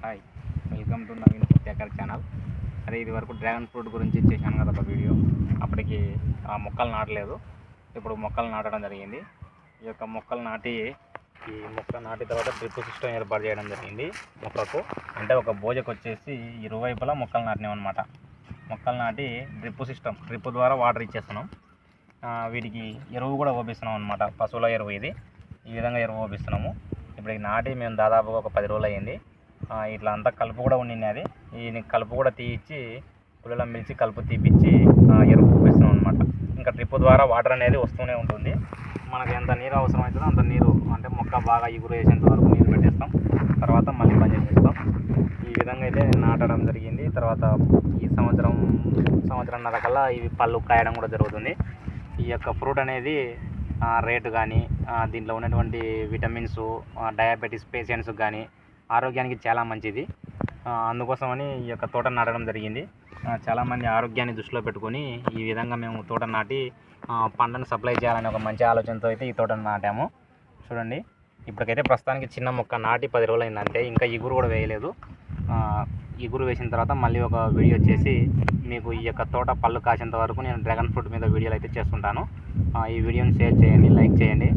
Hi, welcome to Naveen Prathyekar channel. అదే ఇది వరకు డ్రాగన్ ఫ్రూట్ గురించి చేశాను కదా ఒక వీడియో. అప్పటికి ఆ మొక్కలు నాటలేదు. ఇప్పుడు మొక్కలు నాటడం జరిగింది. ఈ యొక్క మొక్కలు నాటి తర్వాత డ్రిప్ సిస్టమ్ ఏర్పాటు చేయడం జరిగింది మొక్కకు. అంటే ఒక బోజకు వచ్చేసి ఇరువైపులా మొక్కలు నాటినాం అనమాట. మొక్కలు నాటి డ్రిప్ ద్వారా వాటర్ ఇచ్చేస్తున్నాం. వీటికి ఎరువు కూడా పోపిస్తున్నాం అనమాట. పశువుల ఎరువు ఇది. ఈ విధంగా ఎరువు పోపిస్తున్నాము. ఇప్పుడు నాటి మేము దాదాపుగా ఒక 10 రోజులు అయ్యింది. ఇట్లా అంతా కలుపు కూడా ఉండింది. అది ఈ కలుపు కూడా తీయించి పుల్లలం మిల్చి కలుపు తీపిచ్చి ఎరువు పోపిస్తున్నాం అనమాట. ఇంకా డ్రిప్ ద్వారా వాటర్ అనేది వస్తూనే ఉంటుంది. మనకు ఎంత నీరు అవసరం అవుతుందో అంత నీరు, అంటే మొక్క బాగా ఇగురు వేసేంత వరకు నీరు పెట్టేస్తాం. తర్వాత మళ్ళీ పని చేసేస్తాం. ఈ విధంగా అయితే నాటడం జరిగింది. తర్వాత ఈ సంవత్సరంన్నర కల్లా ఇవి పళ్ళు కాయడం కూడా జరుగుతుంది. ఈ యొక్క ఫ్రూట్ అనేది రేటు కానీ, దీంట్లో ఉన్నటువంటి విటమిన్స్ డయాబెటీస్ పేషెంట్స్కి కానీ ఆరోగ్యానికి చాలా మంచిది. అందుకోసమని ఈ యొక్క తోట నాటడం జరిగింది. చాలామంది ఆరోగ్యాన్ని దృష్టిలో పెట్టుకొని ఈ విధంగా మేము తోట నాటి పంటను సప్లై చేయాలని ఒక మంచి ఆలోచనతో అయితే ఈ తోటను నాటాము. చూడండి, ఇప్పటికైతే ప్రస్తుతానికి చిన్న మొక్క నాటి 10 రోజులు అయిందంటే ఇంకా ఇగురు కూడా వేయలేదు. ఇగురు వేసిన తర్వాత మళ్ళీ ఒక వీడియో చేసి మీకు ఈ యొక్క తోట పళ్ళు కాసేంత వరకు నేను డ్రాగన్ ఫ్రూట్ మీద వీడియోలు అయితే చేస్తుంటాను. ఈ వీడియోని షేర్ చేయండి, లైక్ చేయండి.